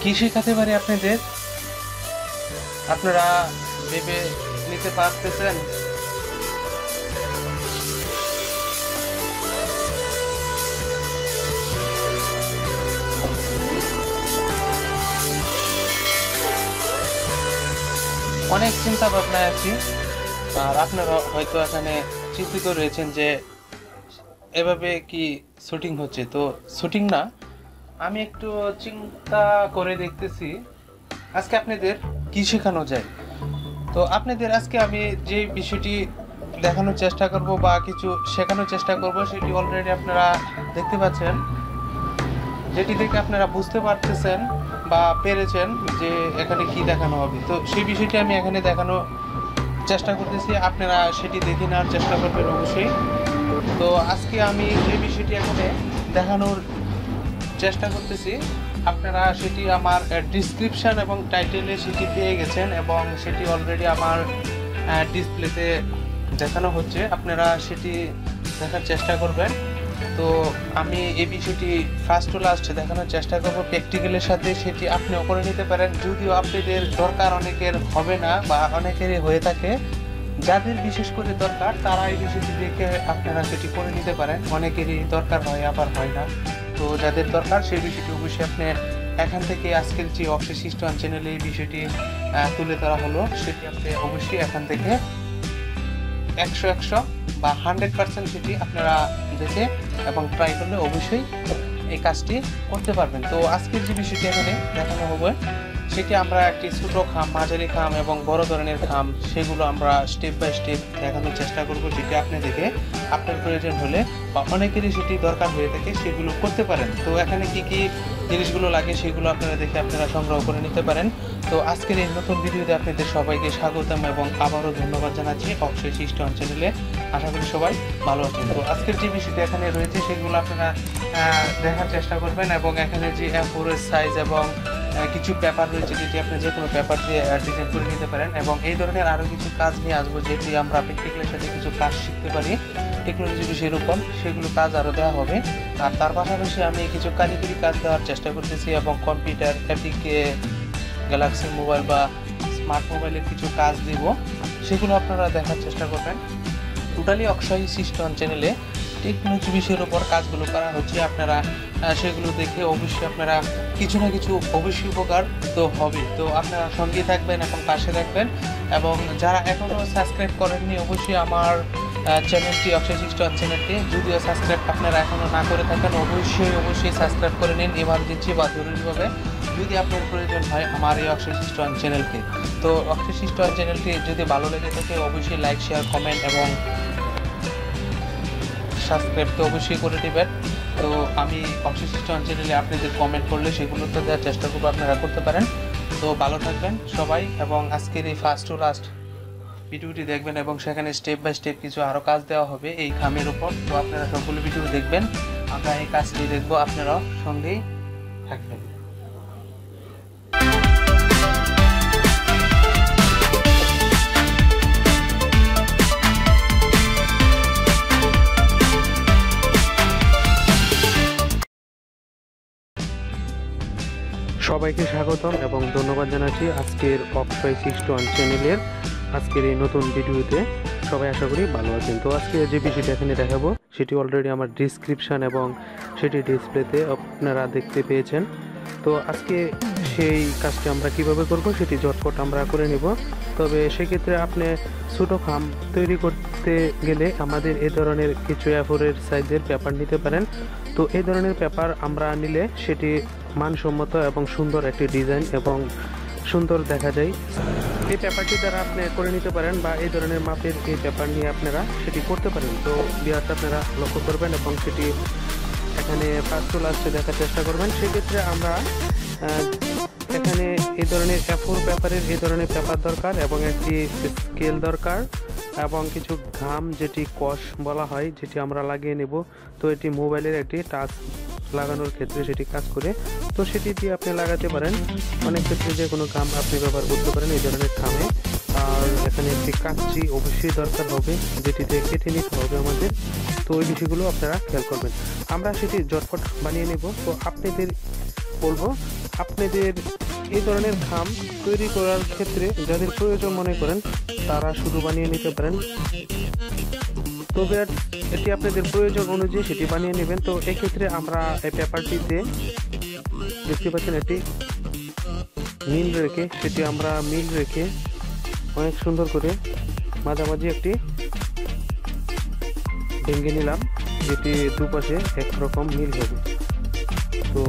কি শেখাতে পারি আপনাদের, আপনারা ভেবে নিতে পারতেছেন? অনেক চিন্তা ভাবনায় আছি, আর আপনারা হয়তো এখানে চিন্তিত রয়েছেন যে এভাবে কি শুটিং হচ্ছে। তো শুটিং না, আমি একটু চিন্তা করে দেখতেছি আজকে আপনাদের কি শেখানো যায়। তো আপনাদের আজকে আমি যে বিষয়টি দেখানোর চেষ্টা করব বা কিছু শেখানোর চেষ্টা করব, সেটি অলরেডি আপনারা দেখতে পাচ্ছেন, যেটি দেখে আপনারা বুঝতে পারতেছেন বা পেরেছেন যে এখানে কি দেখানো হবে। তো সেই বিষয়টি আমি এখানে দেখানোর চেষ্টা করতেছি, আপনারা সেটি দেখে নেওয়ার চেষ্টা করবেন অবশ্যই। তো আজকে আমি যে বিষয়টি এখানে দেখানোর চেষ্টা করতেছি, আপনারা সেটি আমার ডিসক্রিপশন এবং টাইটেলে সেটি পেয়ে গেছেন এবং সেটি অলরেডি আমার ডিসপ্লেতে দেখানো হচ্ছে, আপনারা সেটি দেখার চেষ্টা করবেন। তো আমি এই বিষয়টি ফার্স্ট টু লাস্ট দেখানোর চেষ্টা করব প্র্যাকটিক্যালের সাথে, সেটি আপনিও করে নিতে পারেন। যদিও আপনাদের দরকার অনেকের হবে না বা অনেকেরই হয়ে থাকে, যাদের বিশেষ করে দরকার তারা এই বিষয়টি দেখে আপনারা সেটি করে নিতে পারেন। অনেকেরই দরকার হয়, আবার হয় না। তো যাদের দরকার সেই বিষয়টি অবশ্যই আপনি এখান থেকে, আজকের যে অবশিষ্ট চ্যানেলে এই বিষয়টি তুলে ধরা হলো, সেটি আপনি অবশ্যই এখান থেকে 100 বা 100% সেটি আপনারা দেখে এবং ট্রাই করলে অবশ্যই এই কাজটি করতে পারবেন। তো আজকের যে বিষয়টি এখানে দেখানো হবে, সেটি আমরা একটি ছোট খাম, মাঝারি খাম এবং বড় ধরনের খাম, সেগুলো আমরা স্টেপ বাই স্টেপ দেখানোর চেষ্টা করব, যেটি আপনি দেখে আপনার প্রয়োজন হলে বা অনেকেরই সেটি দরকার হয়ে থাকে সেগুলো করতে পারেন। তো এখানে কি কি জিনিসগুলো লাগে সেগুলো আপনারা দেখে আপনারা সংগ্রহ করে নিতে পারেন। তো আজকের এই নতুন ভিডিওতে আপনাদের সবাইকে স্বাগতম এবং আবারও ধন্যবাদ জানাচ্ছি অবশিষ্ট চ্যানেলে। আশা করি সবাই ভালো আছেন। তো আজকের যে বিষয়টি এখানে রয়েছে সেগুলো আপনারা দেখার চেষ্টা করবেন এবং এখানে যে A4 সাইজ এবং কিছু পেপার রয়েছে, যেটি আপনি যে কোনো পেপার দিয়ে ডিজাইন করে নিতে পারেন। এবং এই ধরনের আরও কিছু কাজ নিয়ে আসবো, যেটি আমরা প্র্যাকটিক্যালের সাথে কিছু কাজ শিখতে পারি টেকনোলজি বিষয়ের উপর, সেগুলো কাজ আরও দেওয়া হবে। আর তার পাশাপাশি আমি কিছু কারিগরি কাজ দেওয়ার চেষ্টা করতেছি এবং কম্পিউটার, অ্যাপিকে, গ্যালাক্সি মোবাইল বা স্মার্ট মোবাইলের কিছু কাজ দিব, সেগুলো আপনারা দেখার চেষ্টা করবেন। টোটালি অক্ষয় সিস্টেম চ্যানেলে টেকনোলজি বিষয়ের উপর কাজগুলো করা হচ্ছে, আপনারা সেগুলো দেখে অবশ্যই আপনারা কিছু না কিছু অবশ্যই উপকার তো হবে। তো আপনারা সঙ্গে থাকবেন এবং পাশে থাকবেন, এবং যারা এখনও সাবস্ক্রাইব করেননি অবশ্যই আমার চ্যানেলটি, অক্ষয় সিস্টেম চ্যানেলটি যদিও সাবস্ক্রাইব আপনারা এখনও না করে থাকেন, অবশ্যই সাবস্ক্রাইব করে নিন এমার্জেন্সি বা জরুরিভাবে, যদি আপনার প্রয়োজন হয় আমার এই অক্ষয় সিস্টেম চ্যানেলকে। তো অক্ষয় সিস্টেম চ্যানেলটি যদি ভালো লেগে থাকে অবশ্যই লাইক, শেয়ার, কমেন্ট এবং সাবস্ক্রাইব তো অবশ্যই করে দেবেন। তো আমি অবশিষ্ট চ্যানেলে আপনাদের কমেন্ট করলে সেগুলো তো দেওয়ার চেষ্টা করবো, আপনারা করতে পারেন। তো ভালো থাকবেন সবাই এবং আজকের এই ফার্স্ট টু লাস্ট ভিডিওটি দেখবেন এবং সেখানে স্টেপ বাই স্টেপ কিছু আরও কাজ দেওয়া হবে এই খামের উপর। তো আপনারা সবগুলো ভিডিও দেখবেন, আমরা এই কাজটি দেখবো, আপনারাও সঙ্গেই থাকবেন। সবাইকে স্বাগতম এবং ধন্যবাদ জানাচ্ছি আজকের অক্ষয় সিস্টেম চ্যানেলের আজকের এই নতুন ভিডিওতে। সবাই আশা করি ভালো আছেন। তো আজকে যে বিষয়টি এখানে দেখাবো সেটি অলরেডি আমার ডিসক্রিপশান এবং সেটি ডিসপ্লেতে আপনারা দেখতে পেয়েছেন। তো আজকে সেই কাজটি আমরা কিভাবে করব সেটি ঝটপট আমরা করে নিব। তবে সেক্ষেত্রে আপনি ছোটো খাম তৈরি করতে গেলে আমাদের এই ধরনের কিছু A4 সাইজের পেপার নিতে পারেন। তো এই ধরনের পেপার আমরা নিলে সেটি মানসম্মত এবং সুন্দর একটি ডিজাইন এবং সুন্দর দেখা যায়। এই পেপারটি দ্বারা আপনি করে নিতে পারেন বা এই ধরনের মাপের এই পেপার নিয়ে আপনারা সেটি করতে পারেন। তো ভিউয়ার্স আপনারা লক্ষ্য করবেন এবং সেটি এখানে ফার্স্ট টু লাস্টে দেখার চেষ্টা করবেন। সেক্ষেত্রে আমরা এখানে এই ধরনের A4 পেপারের এই ধরনের পেপার দরকার এবং একটি স্কেল দরকার এবং কিছু ঘাম, যেটি কষ বলা হয়, যেটি আমরা লাগিয়ে নেব। তো এটি মোবাইলের একটি টাচ লাগানোর ক্ষেত্রে সেটি কাজ করে, তো সেটি দিয়ে আপনি লাগাতে পারেন। অনেক ক্ষেত্রে যে কোনো খাম আপনি ব্যবহার করতে পারেন এই ধরনের খামে। আর এখানে একটি কাঁচি অবশ্যই দরকার হবে, যেটিতে কেটে নিতে হবে আমাদের। তো ওই বিষয়গুলো আপনারা খেয়াল করবেন, আমরা সেটি ঝটপট বানিয়ে নেব। তো আপনাদের বলবো আপনাদের এই ধরনের খাম তৈরি করার ক্ষেত্রে যাদের প্রয়োজন মনে করেন তারা শুধু বানিয়ে নিতে পারেন। তবে এটি আপনাদের প্রয়োজন অনুযায়ী সেটি বানিয়ে নেবেন। তো এক্ষেত্রে আমরা এই পেপারটিতে দেখতে পাচ্ছেন এটি মিল রেখে অনেক সুন্দর করে মাঝামাঝি একটি ভেঙে নিলাম, যেটি দুপাশে একরকম মিল হবে। তো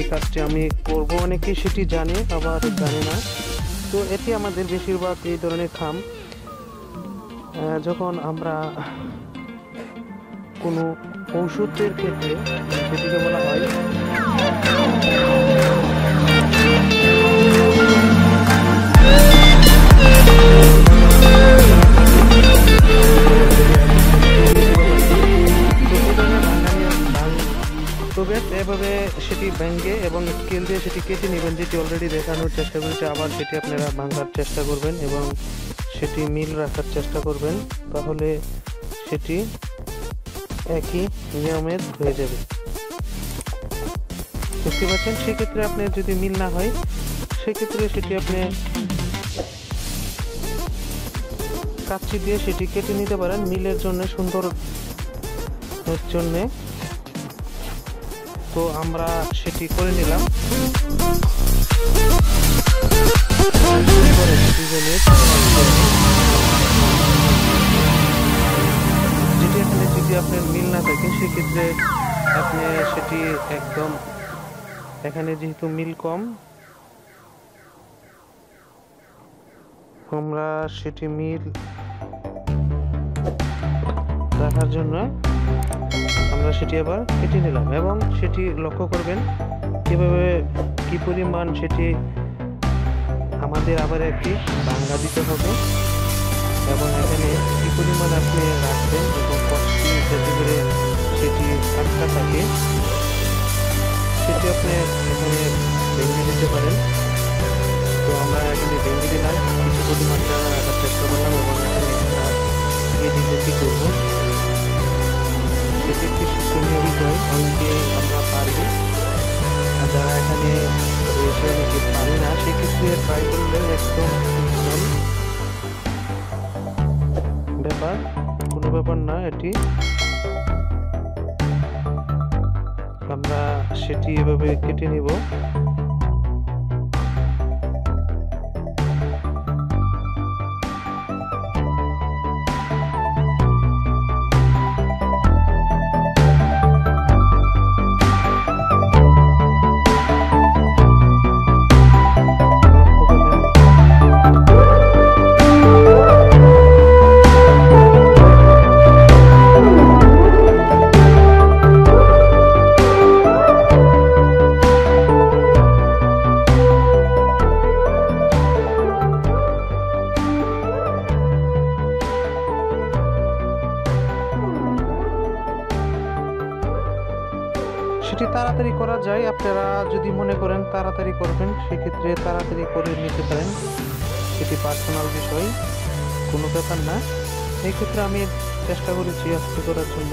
এই কাজটি আমি করব, অনেকে সেটি জানে আবার জানে না। তো এটি আমাদের বেশিরভাগ এই ধরনের খাম যখন আমরা কোনো ঔষধের ক্ষেত্রে যেটিকে বলা হয় এভাবে সেটি ভেঙে এবং স্কেল দিয়ে সেটি কেটে নেবেন, যেটি অলরেডি দেখানোর চেষ্টা করেছে। আবার সেটি আপনারা ভাঙার চেষ্টা করবেন এবং সেটি মিল রাখার চেষ্টা করবেন, তাহলে সেটি একই নিয়মের হয়ে যাবে। বুঝতে পারছেন? সেক্ষেত্রে আপনার যদি মিল না হয় সেক্ষেত্রে সেটি আপনি কাঁচি দিয়ে সেটি কেটে নিতে পারেন মিলের জন্য, সুন্দর জন্য। তো আমরা সেটি করে নিলাম। যেটি এখানে যদি আপনার মিল না থাকে সেক্ষেত্রে আপনি সেটি একদম, এখানে যেহেতু মিল কম, আমরা সেটি মিল রাখার জন্য আমরা সেটি আবার কেটে নিলাম এবং সেটি লক্ষ্য করবেন কিভাবে কি পরিমাণ সেটি আমাদের আবার একটি ভাঙা দিতে হবে এবং এখানে কি পরিমাণ আপনি রাখবেন এবং কষ্টি যাতে করে সেটি আটকা থাকে সেটি আপনি এখানে ভেঙে দিতে পারেন। তো আমরা এখানে ভেঙে দিলাম, কিছু পরিমাণ জায়গা রাখার চেষ্টা করলাম এবং এখানে আমরা কি করবো সেটি একটি শিক্ষণীয় বিষয়। অনেকে আমরা পারি, যারা এখানে রয়েছে অনেকে পারি না, সেক্ষেত্রে ট্রাই করলে একদম ব্যাপার, কোনো ব্যাপার না। এটি আমরা সেটি এভাবে কেটে নিব। সেটি তাড়াতাড়ি করা যায়, আপনারা যদি মনে করেন তাড়াতাড়ি করবেন সেক্ষেত্রে তাড়াতাড়ি করে নিতে পারেন, সেটি পার্সোনাল বিষয়, কোনো ব্যাপার না। এই ক্ষেত্রে আমি চেষ্টা করেছি আজকে করার জন্য।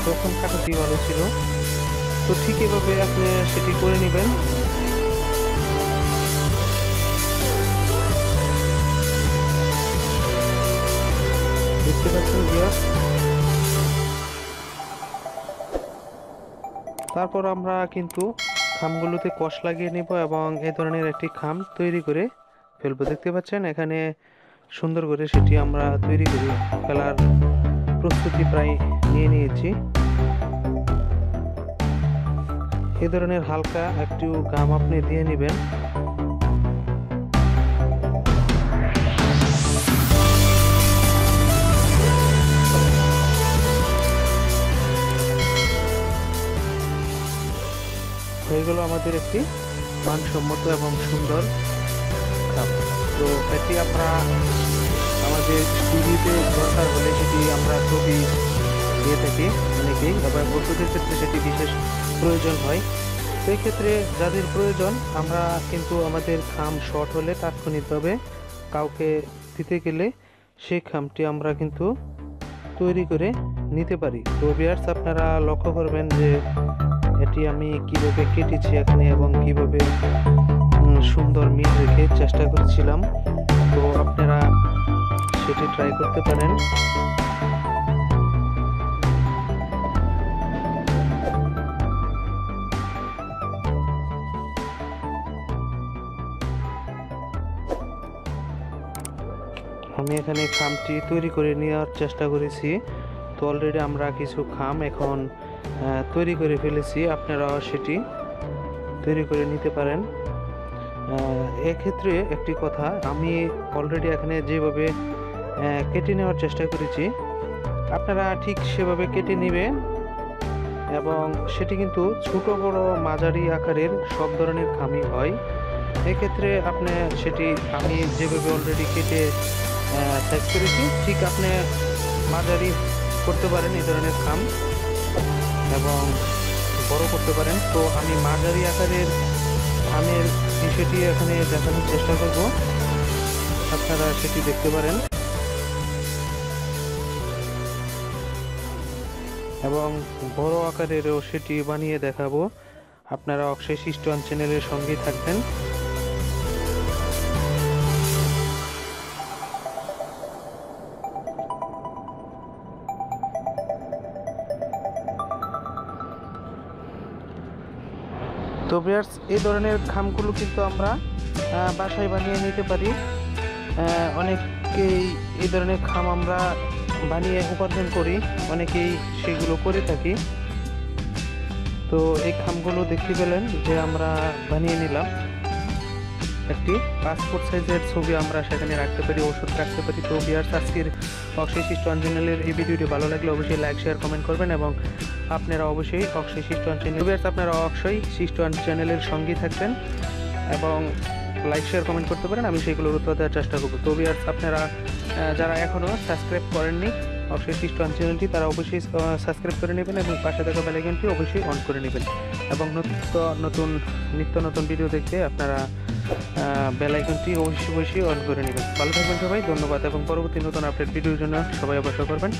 প্রথম কাটাটি ভালো ছিল, তো ঠিক এভাবে আপনি সেটি করে নেবেন। দেখতে পাচ্ছেন ভিউয়ার্স। তারপর আমরা কিন্তু খামগুলোতে কষ লাগিয়ে নিব এবং এই ধরনের একটি খাম তৈরি করে ফেলবো। দেখতে পাচ্ছেন এখানে সুন্দর করে সেটি আমরা তৈরি করে ফেলার প্রস্তুতি প্রায় নিয়ে নিয়েছি। এই ধরনের হালকা একটু গাম আপনি দিয়ে নেবেন। হয়ে গেল আমাদের একটি মানসম্মত এবং সুন্দর খাম। তো এটি আমরা আমাদের স্টুডিওতে দরকার হলে সেটি আমরা ছবি দিয়ে থাকি অনেকেই, আবার বন্ধুদের ক্ষেত্রে সেটি বিশেষ প্রয়োজন হয়। সেই ক্ষেত্রে যাদের প্রয়োজন, আমরা কিন্তু আমাদের খাম শর্ট হলে তাৎক্ষণিকভাবে কাউকে দিতে গেলে সেই খামটি আমরা কিন্তু তৈরি করে নিতে পারি। তো ভিউয়ার্স, আপনারা লক্ষ্য করবেন যে এটি আমি কিভাবে কেটেছি এখানে এবং কিভাবে সুন্দর মিল রেখে চেষ্টা করেছিলাম। তো আপনারা সেটি ট্রাই করতে পারেন। আমি এখানে খামটি তৈরি করে নেওয়ার চেষ্টা করেছি। তো অলরেডি আমরা কিছু খাম এখন তৈরি করে ফেলেছি, আপনারাও সেটি তৈরি করে নিতে পারেন। এক্ষেত্রে একটি কথা, আমি অলরেডি এখানে যেভাবে কেটে নেওয়ার চেষ্টা করেছি, আপনারা ঠিক সেভাবে কেটে নেবেন এবং সেটি কিন্তু ছোট বড় মাঝারি আকারের সব ধরনের খামই হয়। এক্ষেত্রে আপনি সেটি আমি যেভাবে অলরেডি কেটে সাইজ করেছি, ঠিক আপনি মাঝারি করতে পারেন এই ধরনের খাম এবং বড় করতে পারেন। তো আমি মাঝারি আকারের খামের বিষয়টি এখানে দেখানোর চেষ্টা করব, আপনারা সেটি দেখতে পারেন এবং বড় আকারেরও সেটি বানিয়ে দেখাবো। আপনারা অক্ষয় সৃষ্টি চ্যানেলের সঙ্গেই থাকবেন। তো ভিউয়ার্স, এই ধরনের খামগুলো কিন্তু আমরা বাসায় বানিয়ে নিতে পারি। অনেকেই এই ধরনের খাম আমরা বানিয়ে উপার্জন করি, অনেকেই সেগুলো করে থাকি। তো এই খামগুলো দেখতে পেলেন যে আমরা বানিয়ে নিলাম। একটি পাসপোর্ট সাইজের ছবি আমরা সেখানে রাখতে পারি, ওষুধ রাখতে পারি। তো ভিউয়ার্স, আজকের অক্ষয় সৃষ্টি চ্যানেলের এই ভিডিওটি ভালো লাগলে অবশ্যই লাইক শেয়ার কমেন্ট করবেন এবং আপনারা অবশ্যই অক্ষয় সৃষ্টি চ্যানেল ভিউয়ার্স আপনারা অক্ষয় সৃষ্টি চ্যানেলের সঙ্গেই থাকবেন এবং লাইক শেয়ার কমেন্ট করতে পারেন, আমি সেগুলোর উত্তর দেওয়ার চেষ্টা করব। তো ভিউয়ার্স, আপনারা যারা এখনও সাবস্ক্রাইব করেননি অক্ষয় সৃষ্টি চ্যানেলটি, তারা অবশ্যই সাবস্ক্রাইব করে নেবেন এবং পাশে থাকা বেল আইকনটি অবশ্যই অন করে নেবেন এবং নিত্য নতুন ভিডিও দেখতে আপনারা বেল আইকনটি অবশ্যই অন করে নেবেন। ভালো থাকবেন সবাই, ধন্যবাদ এবং পরবর্তী নতুন আপডেট ভিডিওর জন্য সবাই অপেক্ষা করবেন।